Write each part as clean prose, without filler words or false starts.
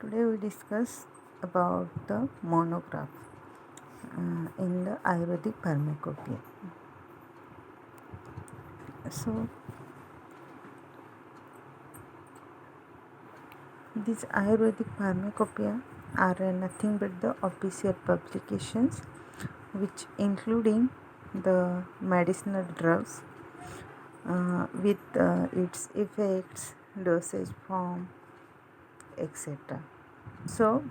Today we discuss about the monograph in the Ayurvedic pharmacopoeia. So these Ayurvedic pharmacopoeia are nothing but the official publications which including the medicinal drugs with its effects, dosage form, etc. So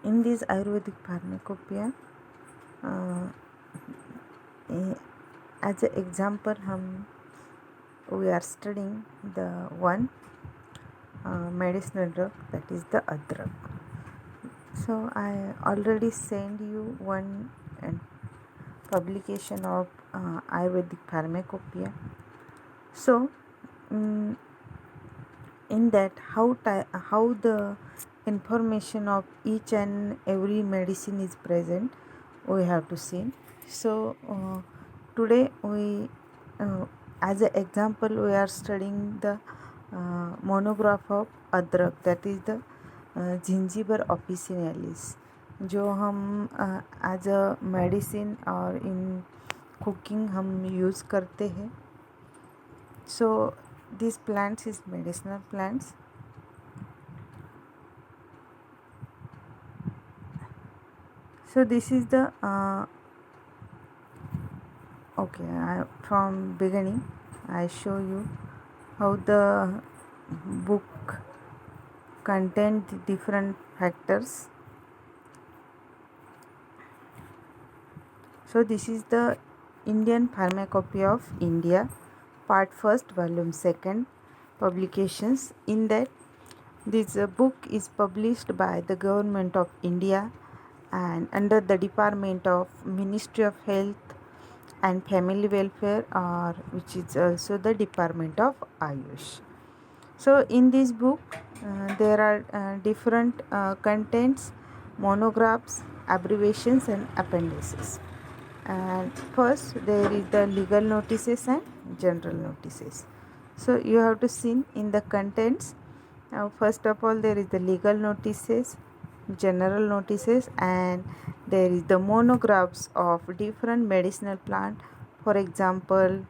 in this Ayurvedic pharmacopoeia as an example we are studying the one medicinal drug, that is the adrak. So I already sent you one publication of Ayurvedic pharmacopoeia. So in that how the information of each and every medicine is present, we have to see. So today we as an example we are studying the monograph of अदरक, that is the Zingiber officinalis, जो हम as a medicine और in cooking हम use करते हैं. So this plants is medicinal plants. So this is the from beginning I show you how the book contained different factors. So this is the Indian Pharmacopoeia of India, part 1st, volume 2nd, publications. In that this book is published by the government of India and under the Department of Ministry of Health and Family Welfare, or which is also the Department of Ayush. So in this book there are different contents, monographs, abbreviations and appendices. And first there is the legal notices and general notices. So you have to see in the contents. Now first of all there is the legal notices, general notices, and there is the monographs of different medicinal plant. For example,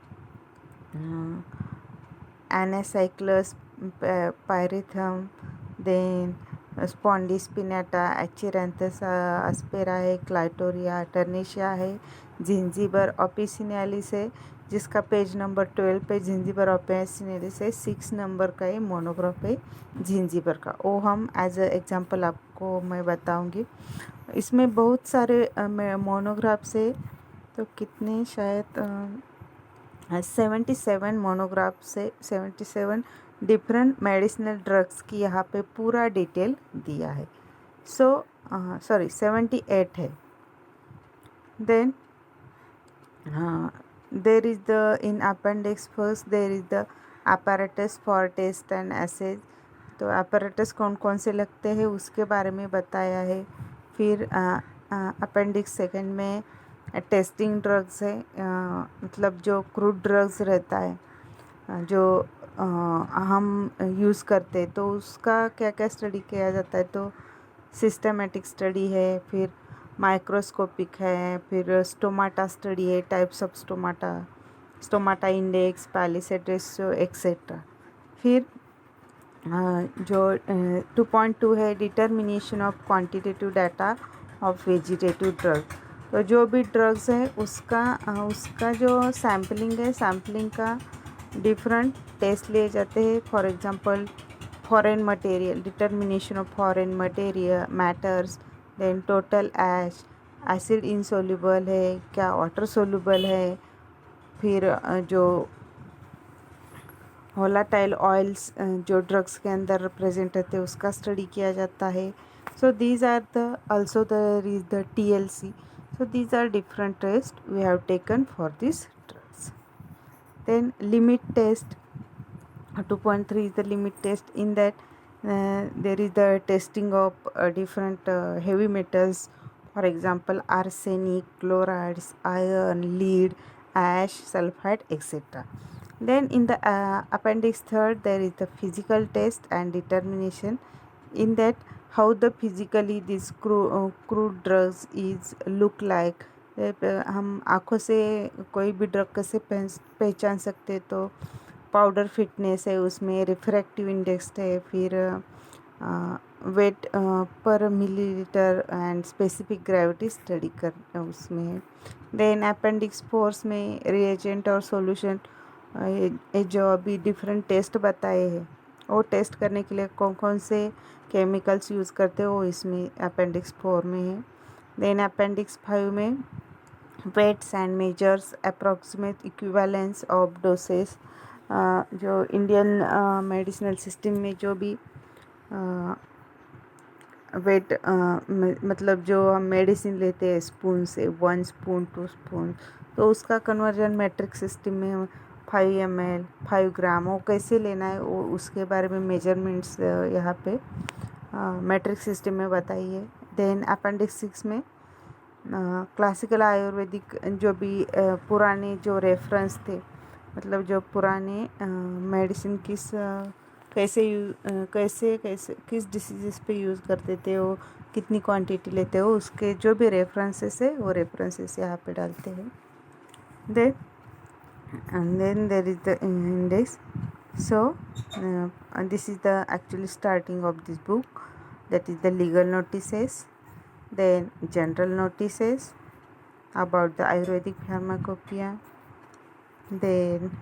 Anacyclus pyrethrum, then Spondys pinnata, Acheranthus aspera है, क्लाइटोरिया टर्नेशिया है, Zingiber ऑपिसिनालिस है जिसका page number 12 पे Zingiber ऑपिसिनालिस है. 6 number का ये monograph है Zingiber का, वो हम एज अ एग्जांपल आपको मैं बताऊंगी. इसमें बहुत सारे मोनोग्राफ्स है, तो कितने शायद 77 मोनोग्राफ से 77 डिफरेंट मेडिसिनल ड्रग्स की यहाँ पे पूरा डिटेल दिया है. सो 78 है. Then there is the in appendix first there is the apparatus for test and assays. तो apparatus कौन कौन से लगते हैं उसके बारे में बताया है. फिर अपेंडिक्स सेकंड में टेस्टिंग ड्रग्स है, मतलब जो क्रूड ड्रग्स रहता है जो हम यूज़ करते हैं, तो उसका क्या क्या स्टडी किया जाता है. तो सिस्टमेटिक स्टडी है, फिर माइक्रोस्कोपिक है, फिर स्टोमाटा स्टडी है, types of stomata index, palisade ratio etcetera. फिर जो 2.2 है determination of quantitative data of vegetative drug. तो जो भी ड्रग्स है उसका जो सैम्पलिंग है, सैम्पलिंग का डिफरेंट टेस्ट लिए जाते हैं. For example foreign material, determination of foreign material matters, then total ash, acid insoluble है क्या वाटर सोल्यूबल है, फिर जो वोलाटाइल ऑयल्स जो ड्रग्स के अंदर प्रेजेंट रहते हैं उसका स्टडी किया जाता है. So these are the also there is the TLC. So these are different tests we have taken for these drugs. Then limit test 2.3 is the limit test. In that there is the testing of different heavy metals, for example arsenic, chlorides, iron, lead, ash, sulfide, etc. Then in the appendix third there is the physical test and determination. in that how the physically this crude drugs is look like. हम आँखों से कोई भी drug कैसे पहचान सकते हैं, तो पाउडर फिटनेस है उसमें, रिफ्रैक्टिव इंडेक्स है, फिर वेट पर millilitre and specific gravity study कर उसमें है. देन अपेंडिक्स 4 में रिएजेंट और सॉल्यूशन, ये जो अभी डिफरेंट टेस्ट बताए हैं वो टेस्ट करने के लिए कौन कौन से केमिकल्स यूज़ करते हो इसमें अपेंडिक्स 4 में है. देन अपेंडिक्स 5 में weights and measures approximate equivalence of doses. जो इंडियन मेडिसिनल सिस्टम में जो भी वेट मतलब जो हम मेडिसिन लेते हैं स्पून से, 1 स्पून 2 स्पून, तो उसका कन्वर्जन मैट्रिक सिस्टम में 5 ml 5 ग्राम वो कैसे लेना है, वो उसके बारे में मेजरमेंट्स यहाँ पे मैट्रिक सिस्टम में बताइए. देन अपेंडिक्स 6 में क्लासिकल आयुर्वेदिक जो भी पुराने जो रेफरेंस थे, मतलब जो पुराने मेडिसिन कैसे किस डिसीज़ पे यूज़ करते थे, वो कितनी क्वांटिटी लेते हो, उसके जो भी रेफरेंसेस है वो रेफरेंसेस यहाँ पे डालते हैं. then there is the index. So this is the actually starting of this book, that is the legal notices, then general notices about the Ayurvedic pharmacopoeia, then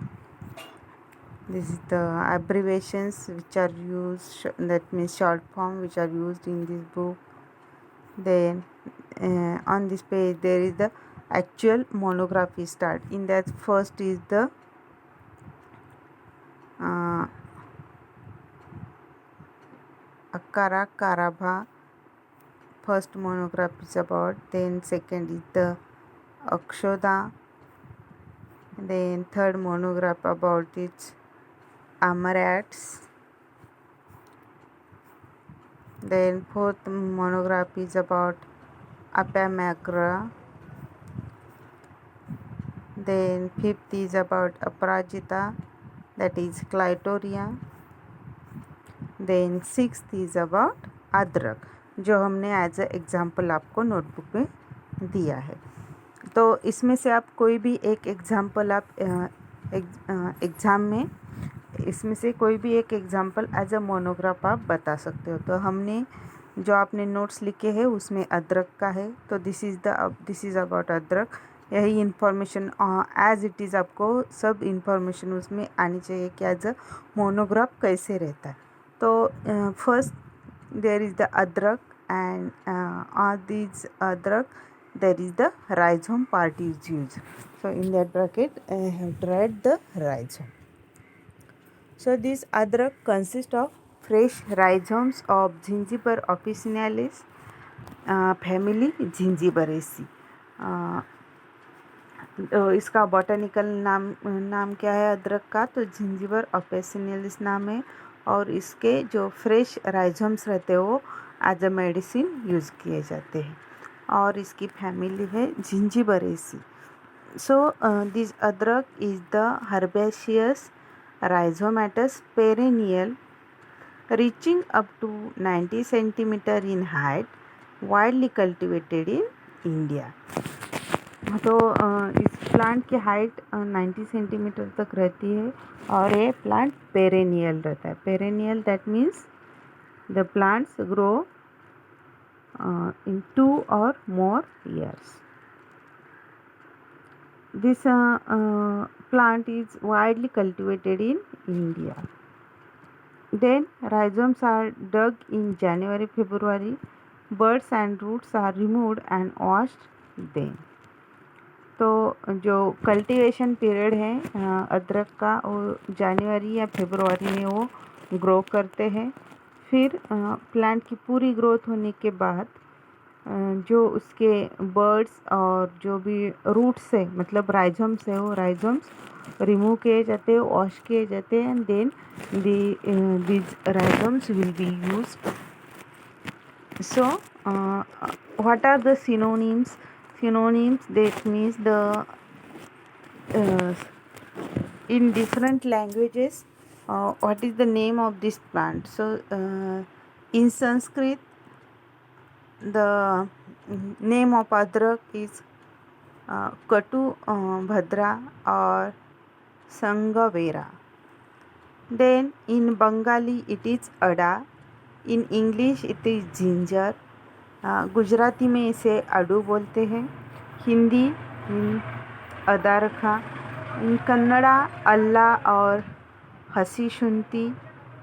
this is the abbreviations which are used, that means short form which are used in this book. Then on this page there is the actual monography start. In that first is the Akara Karabha, first monograph is about. Then second is the Akshoda. Then third monograph about its Amarats. Then fourth monograph is about Apamagra. Then fifth is about Aparajita, that is Clitoria. Then sixth is about अदरक, जो हमने as a example आपको notebook में दिया है. तो इसमें से आप कोई भी एक एग्ज़ाम्पल आप एग्ज़ाम में इसमें से कोई भी एक एग्ज़ाम्पल एज अ मोनोग्राफ आप बता सकते हो. तो हमने जो आपने नोट्स लिखे हैं उसमें अदरक का है, तो दिस इज़ अबाउट अदरक. यही इन्फॉर्मेशन एज इट इज़ आपको सब इन्फॉर्मेशन उसमें आनी चाहिए कि एज अ मोनोग्राफ कैसे रहता है. तो फर्स्ट देयर इज़ द अदरक एंड ऑन दिस अदरक there is the rhizome part is used. So in that bracket I have to write the rhizome. So this adrak consists of fresh rhizomes of Gingiber officinalis, family Gingiberaceae. तो इसका botanical नाम क्या है अदरक का, तो जिंजिबर officinalis नाम है, और इसके जो फ्रेश राइजोम्स रहते हैं वो एज अ मेडिसिन यूज़ किए जाते हैं, और इसकी फैमिली है जिंजिबरेसी. सो दिस अदरक is the herbaceous rhizomatous perennial reaching up to 90 centimeter in height, widely cultivated in India. तो इस प्लांट की हाइट 90 सेंटीमीटर तक रहती है, और ये प्लांट पेरेनियल रहता है. Perennial that means the plants grow in 2 or more years. This plant is widely cultivated in India. Then rhizomes are dug in January February. Buds and roots are removed and washed then. तो जो cultivation period है अदरक का वो जनवरी या फरवरी में वो grow करते हैं. फिर प्लांट की पूरी ग्रोथ होने के बाद जो उसके बर्ड्स और जो भी रूट्स है मतलब राइजम्स है वो राइजम्स रिमूव किए जाते हैं, वॉश किए जाते हैं, and then these rhizomes will be used. So what are the synonyms? That means the in different languages what is the name of this plant. So In Sanskrit, the name of adrak is Katu Bhadra or Sangavera. Then in Bengali it is Ada. In English it is ginger. Gujarati में इसे ado बोलते हैं. हिंदी अदा रखा. इन कन्नड़ा अल्ला और हसी शुंती.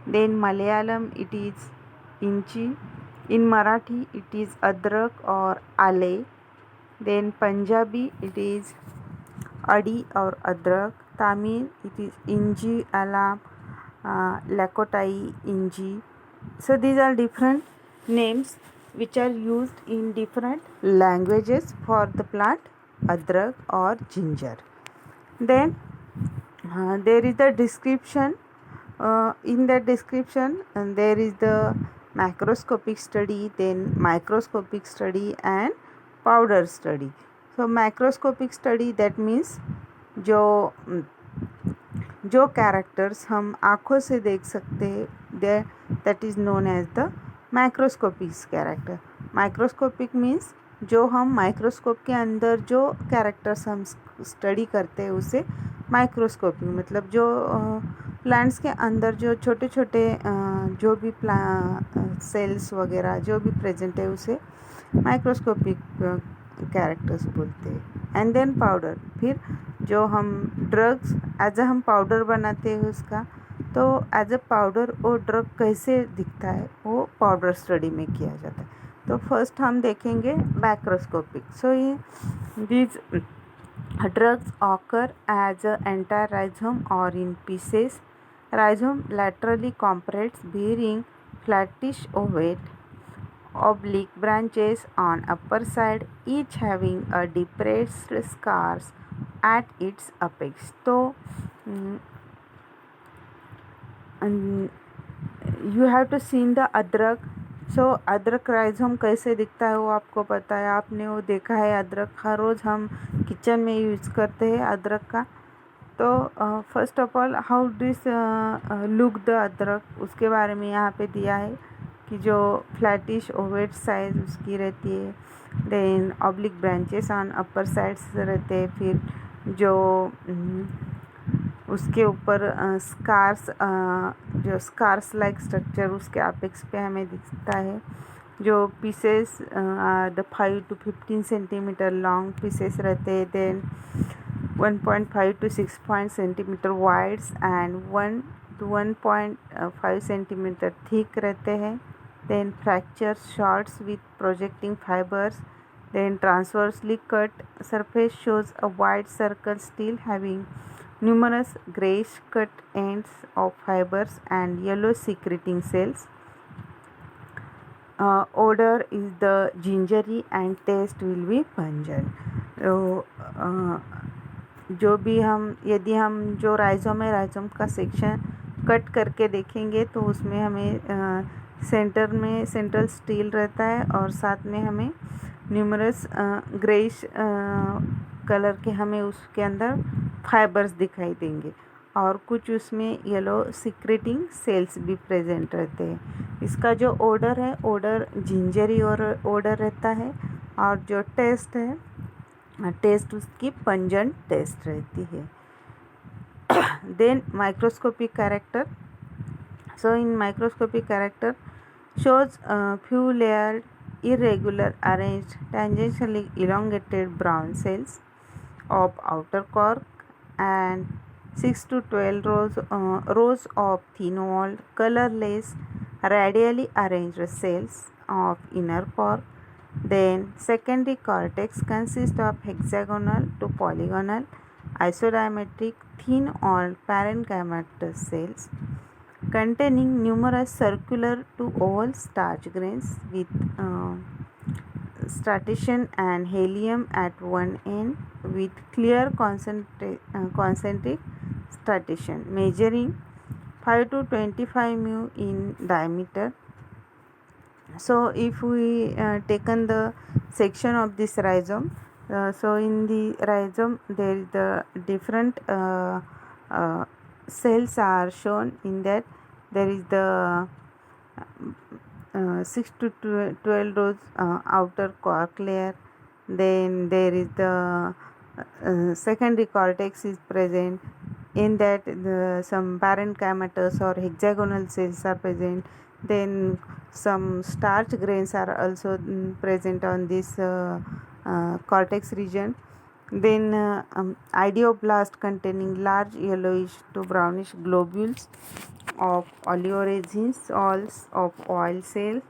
Then Malayalam it is इंची. इन Marathi it is अदरक और आले. देन पंजाबी इट इज़ अडी और अदरक. Tamil it is inji alam, lakotai inji. So these are different names which are used in different languages for the plant adrak or ginger. Then there is the description. In that description there is the macroscopic study, then microscopic study and powder study. So macroscopic study, that means जो characters हम आँखों से देख सकते हैं, that is known as the microscopic character. Microscopic means जो हम microscope के अंदर जो कैरेक्टर्स हम स्टडी करते हैं उसे माइक्रोस्कोपिक, मतलब जो प्लांट्स के अंदर जो छोटे छोटे जो भी सेल्स वगैरह जो भी प्रेजेंट है उसे माइक्रोस्कोपिक कैरेक्टर्स बोलते हैं. एंड देन पाउडर, फिर जो हम ड्रग्स एज हम पाउडर बनाते हैं उसका, तो एज अ पाउडर वो ड्रग कैसे दिखता है वो पाउडर स्टडी में किया जाता है. तो फर्स्ट हम देखेंगे मैक्रोस्कोपिक. सो ये these drugs occur as an entire rhizome or in pieces. Rhizome laterally compressed, bearing flattish ovate, oblique branches on upper side, each having a depressed scars at its apex. तो you have to see the अदरक. सो अदरक rhizome कैसे दिखता है वो आपको पता है, आपने वो देखा है. अदरक हर रोज़ हम किचन में यूज़ करते हैं अदरक का. तो first of all how this look the अदरक, उसके बारे में यहाँ पे दिया है कि जो फ्लैटिश ओवेट साइज उसकी रहती है. Then oblique branches on upper sides रहते हैं. फिर जो उसके ऊपर स्कार्स, जो स्कार्स लाइक स्ट्रक्चर उसके अपेक्स पे हमें दिखता है. जो pieces the 5 to 15 centimetre long pieces रहते हैं. Then 1.5 to 6 centimetre wides and 1 to 1.5 centimetre thick रहते हैं. Then fracture shorts with projecting fibres. Then transversely cut surface shows a wide circle still having numerous grayish cut ends of fibers and yellow secreting cells. Odor is the gingery and taste will be pungent. जो भी हम यदि हम जो rhizome है rhizome का section cut करके देखेंगे तो उसमें हमें सेंटर में सेंट्रल स्टील रहता है और साथ में हमें न्यूमरस ग्रेइश कलर के हमें उसके अंदर फाइबर्स दिखाई देंगे और कुछ उसमें येलो सिक्रेटिंग सेल्स भी प्रेजेंट रहते हैं. इसका जो ओडर है ओडर जिंजरी और ओडर रहता है और जो टेस्ट है टेस्ट उसकी पंजेंट टेस्ट रहती है. Then microscopic character. So in microscopic character shows few layered, irregular, arranged, tangentially elongated brown cells of outer cork and 6 to 12 rows of thin-walled, colorless, radially arranged cells of inner cork. Then secondary cortex consists of hexagonal to polygonal, isodiametric, thin-walled parenchymatous cells containing numerous circular to oval starch grains with stratation and helium at one end with clear concentric stratation measuring 5 to 25 mu in diameter. So if we taken the section of this rhizome, so in the rhizome there is the different cells are shown. In that there is the 6 to 12 rows outer cork layer. Then there is the secondary cortex is present. In that some parenchymatous or hexagonal cells are present. Then some starch grains are also present on this cortex region. Then idioblast containing large yellowish to brownish globules of oleoresins, walls of oil cells,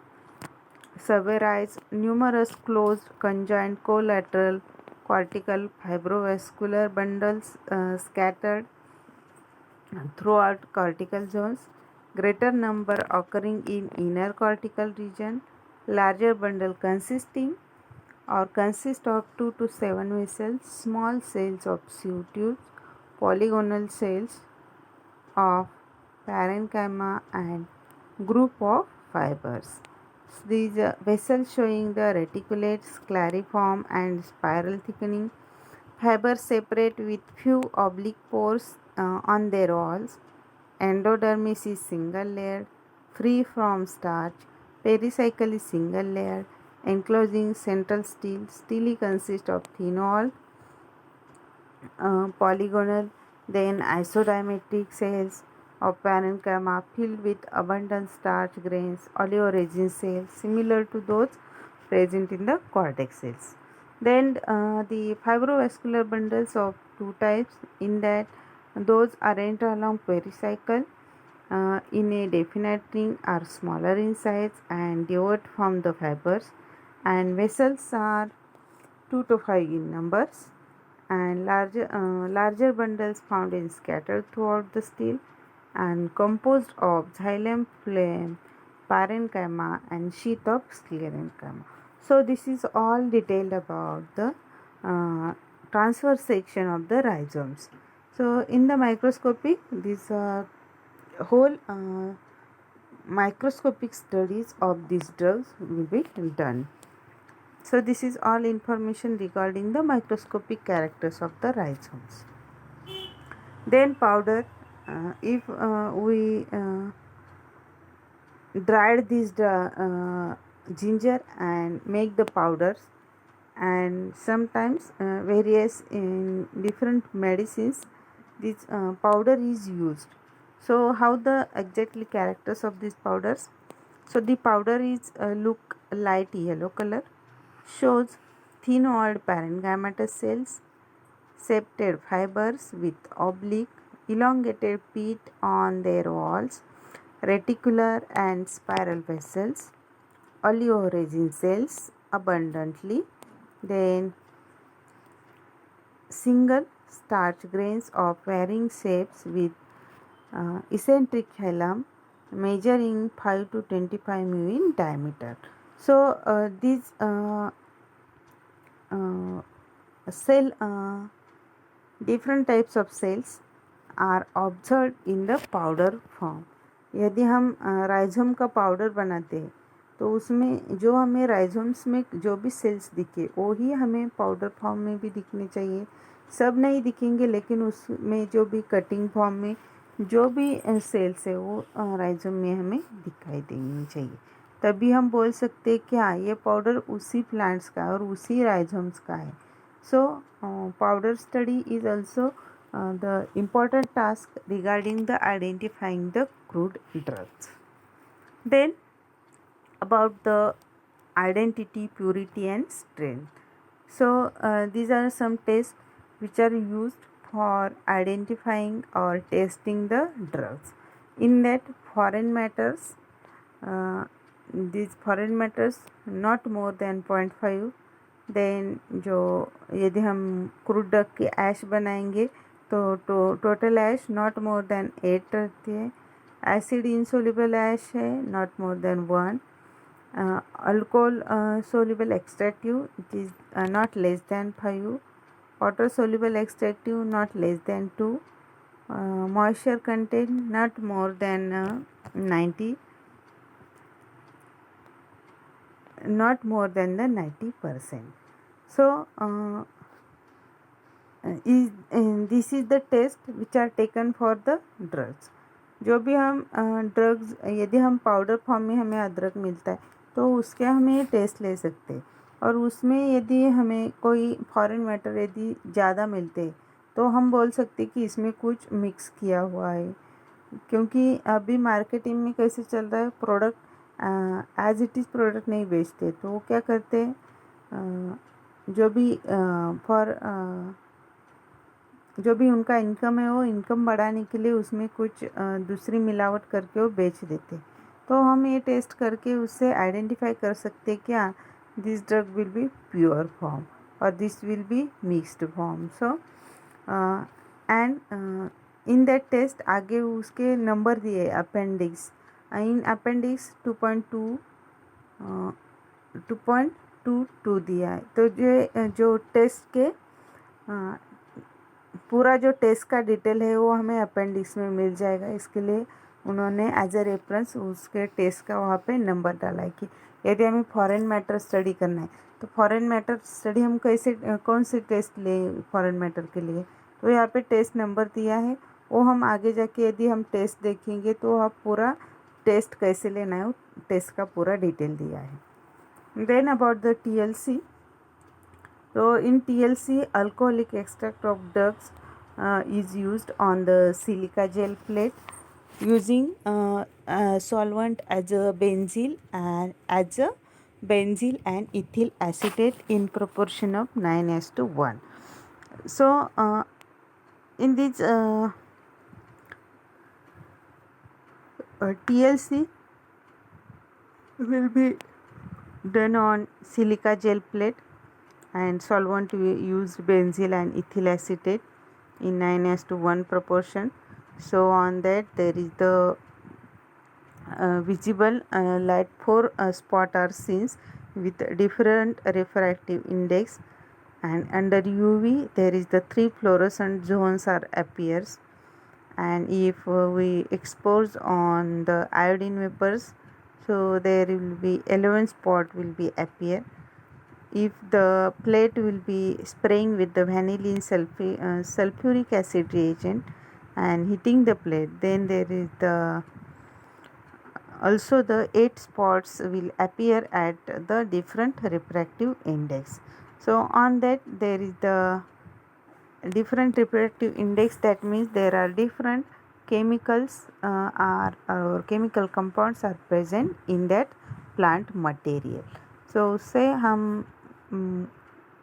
summarize numerous closed conjoined collateral cortical fibrovascular bundles scattered throughout cortical zones, greater number occurring in inner cortical region, larger bundle consist of 2 to 7 vessels, small cells of sieve tubes, polygonal cells of parenchyma and group of fibers. These vessels showing the reticulates, scleriform and spiral thickening. Fibers separate with few oblique pores on their walls. Endodermis is single layered, free from starch. Pericycle is single layered, enclosing central stele. Stele consist of thin walled, polygonal, then isodiametric cells of parenchyma filled with abundant starch grains, oleoresin cells similar to those present in the cortex cells. Then the fibrovascular bundles of two types, in that those arranged along pericycle in a definite ring are smaller in size and divert from the fibers, and vessels are 2 to 5 in numbers, and larger bundles found in scattered throughout the stele and composed of xylem, phloem, parenchyma and sheath of sclerenchyma. So this is all detailed about the transverse section of the rhizomes. So in the microscopic, this whole microscopic studies of these drugs will be done. So this is all information regarding the microscopic characters of the rhizomes. Then powder, if we dried this ginger and make the powders, and sometimes various in different medicines this powder is used. So how the exactly characters of these powders? So the powder is look light yellow color, shows thin walled parenchymatous cells, septate fibers with oblique elongated pit on their walls, reticular and spiral vessels, oleoresin cells abundantly, then single starch grains of varying shapes with eccentric hilum measuring 5 to 25 mu in diameter. So these cell different types of cells are observed in the powder form. यदि हम rhizome का powder बनाते हैं तो उसमें जो हमें rhizomes में जो भी सेल्स दिखे वो ही हमें पाउडर फॉर्म में भी दिखने चाहिए. सब नहीं दिखेंगे लेकिन उसमें जो भी कटिंग फॉर्म में जो भी सेल्स है वो राइजोम में हमें दिखाई देनी चाहिए. तभी हम बोल सकते हैं कि हाँ ये पाउडर उसी प्लांट्स का और उसी राइजोम्स का है. So powder study is also the important task regarding the identifying the crude drugs. Then about the identity, purity and strength. So these are some tests which are used for identifying or testing the drugs. In that foreign matters, these foreign matters not more than 0.5. then जो यदि हम crude drug की ash बनाएंगे तो total ash not more than 8 रहती है. Acid insoluble ash है not more than 1. Alcohol soluble extractive it is not less than 5. Water soluble extractive not less than 2. Moisture content not more than 90, not more than the 90%. So this is the test which are taken for the drugs. जो भी हम drugs, यदि हम powder form में हमें अदरक मिलता है तो उसके हमें टेस्ट ले सकते हैं। और उसमें यदि हमें कोई फॉरेन मैटर यदि ज़्यादा मिलते तो हम बोल सकते कि इसमें कुछ मिक्स किया हुआ है। क्योंकि अभी मार्केटिंग में कैसे चल रहा है, product as it is product नहीं बेचते, तो वो क्या करते हैं, जो भी जो भी उनका इनकम है वो इनकम बढ़ाने के लिए उसमें कुछ दूसरी मिलावट करके वो बेच देते। तो हम ये टेस्ट करके उससे आइडेंटिफाई कर सकते क्या this drug will be pure form और this will be mixed form. So and in that test आगे उसके नंबर दिए अपेंडिक्स, इन अपेंडिक्स 2.22 दिया है। तो जो टेस्ट के पूरा जो टेस्ट का डिटेल है वो हमें अपेंडिक्स में मिल जाएगा। इसके लिए उन्होंने एज ए रेफरेंस उसके टेस्ट का वहाँ पे नंबर डाला है कि यदि हमें फॉरेन मैटर स्टडी करना है तो फॉरेन मैटर स्टडी हम कैसे कौन से टेस्ट लें फॉरेन मैटर के लिए, तो यहाँ पे टेस्ट नंबर दिया है। वो हम आगे जाके यदि हम टेस्ट देखेंगे तो आप पूरा टेस्ट कैसे लेना है वो टेस्ट का पूरा डिटेल दिया है। Then about the TLC, so in TLC, alcoholic extract of drugs is used on the silica gel plate using solvent as a benzene and ethyl acetate in proportion of 9:1. So in this TLC will be done on silica gel plate and solvent we used benzyl and ethyl acetate in 9:1 proportion. So on that there is the visible light 4 spot are seen with different refractive index, and under UV there is the 3 fluorescent zones are appears. And if we expose on the iodine vapors, so there will be 11 spot will be appear. If the plate will be spraying with the vanillin sulfuric acid reagent and hitting the plate, then there is also the 8 spots will appear at the different refractive index. So on that there is the different refractive index, that means there are different chemicals or chemical compounds are present in that plant material. So उससे हम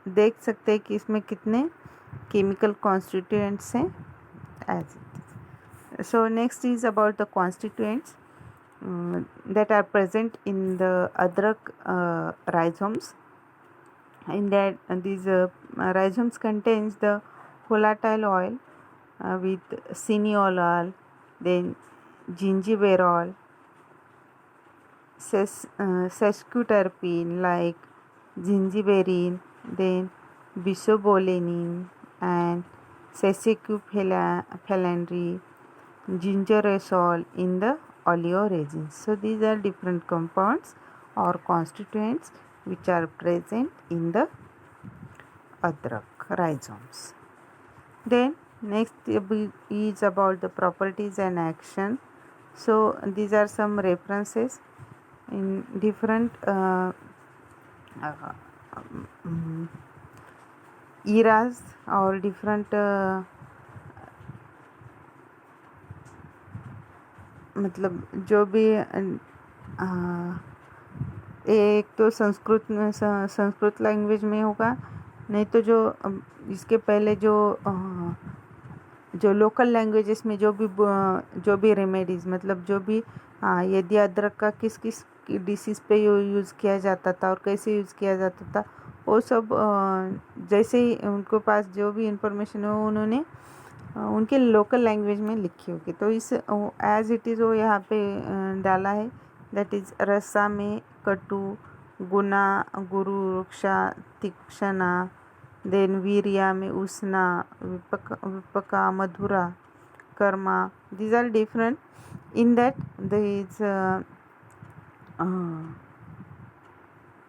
देख सकते हैं कि इसमें कितने chemical constituents हैं as it is. So next is about the constituents that are present in the adrak rhizomes. In that these rhizomes contains the volatile oil with cineol, then gingiberol, sesquiterpene like gingiberine, then bisobolene and sesquiphalandry, gingerosol in the oleoresins. So these are different compounds or constituents which are present in the adrak rhizomes. Then next is about the properties and action. So these are some references in different eras or different मतलब जो भी एक तो संस्कृत में Sanskrit language में होगा, नहीं तो जो इसके पहले जो लोकल लैंग्वेजेस में जो भी रेमेडीज़ मतलब जो भी यदि अदरक का किस किस डिसीज़ पे यूज़ किया जाता था और कैसे यूज़ किया जाता था वो सब जैसे ही उनके पास जो भी इंफॉर्मेशन है वो उन्होंने उनके लोकल लैंग्वेज में लिखी होगी। तो इस एज इट इज़ वो यहाँ पे डाला है, दैट इज़ रसा में कटु, गुना गुरु रुक्षा तीक्ष्णा, देन वीर्या में उष्णा, विपका मधुरा, Karma. These are different. In that there is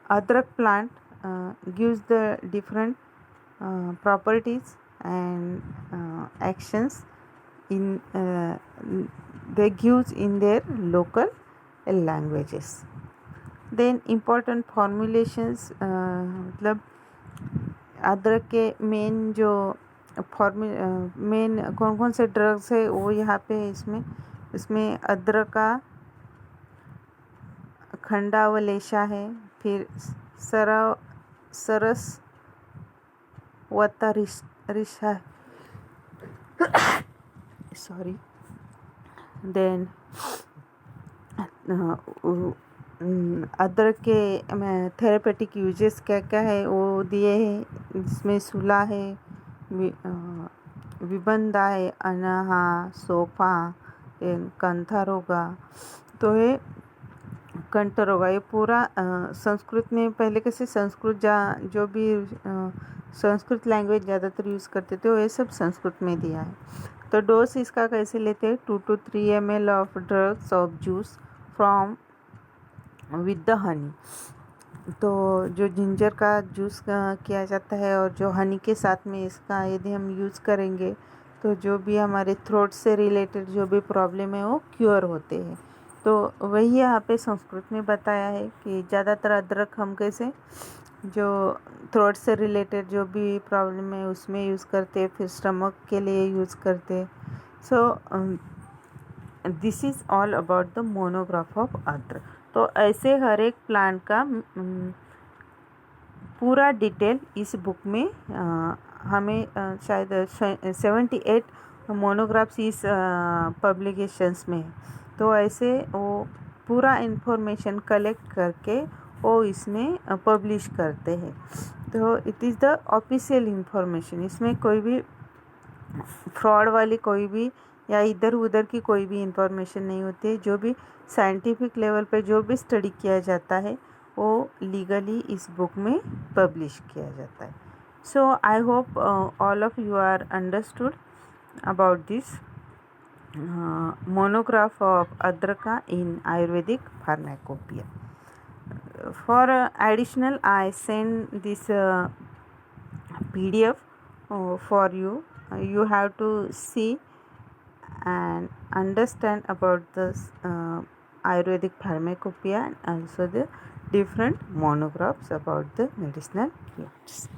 adrak plant gives the different properties and actions in they gives in their local languages. Then important formulations, मतलब अदरक के मेन जो मेन कौन कौन से ड्रग्स है वो यहाँ पे है इसमें अदरक का खंडावलेशा है, फिर सरस वतरिशा, सॉरी, देन अदरक के थेरेपेटिक यूजेस क्या क्या है वो दिए हैं इसमें। सुला है, विबंधा है, अनहा, सोफा, कंथा रोगा, तो ये कंठर होगा। ये पूरा संस्कृत में पहले कैसे संस्कृत जो भी संस्कृत लैंग्वेज ज़्यादातर यूज़ करते थे वो ये सब संस्कृत में दिया है। तो डोज इसका कैसे लेते हैं, 2 to 3 ml of drugs of juice from with the honey. तो जो जिंजर का जूस किया जाता है और जो हनी के साथ में इसका यदि हम यूज़ करेंगे तो जो भी हमारे थ्रोट से रिलेटेड जो भी प्रॉब्लम है वो क्योर होते हैं। तो वही यहाँ पे संस्कृत में बताया है कि ज़्यादातर अदरक हम कैसे जो थ्रोट से रिलेटेड जो भी प्रॉब्लम है उसमें यूज़ करते हैं, फिर स्टमक के लिए यूज़ करते हैं। So this is all about the monograph of अदरक। तो ऐसे हर एक प्लांट का पूरा डिटेल इस बुक में हमें शायद 78 मोनोग्राफ्स इस पब्लिकेशंस में है। तो ऐसे वो पूरा इन्फॉर्मेशन कलेक्ट करके वो इसमें पब्लिश करते हैं। तो it is the official information, इसमें कोई भी फ्रॉड वाली कोई भी या इधर उधर की कोई भी इंफॉर्मेशन नहीं होती है। जो भी साइंटिफिक लेवल पे जो भी स्टडी किया जाता है वो लीगली इस बुक में पब्लिश किया जाता है। So I hope all of you are understood about this monograph of Adraka in Ayurvedic Pharmacopoeia. For additional, I send this PDF for you. You have to see and understand about this Ayurvedic Pharmacopoeia and also the different monographs about the medicinal plants.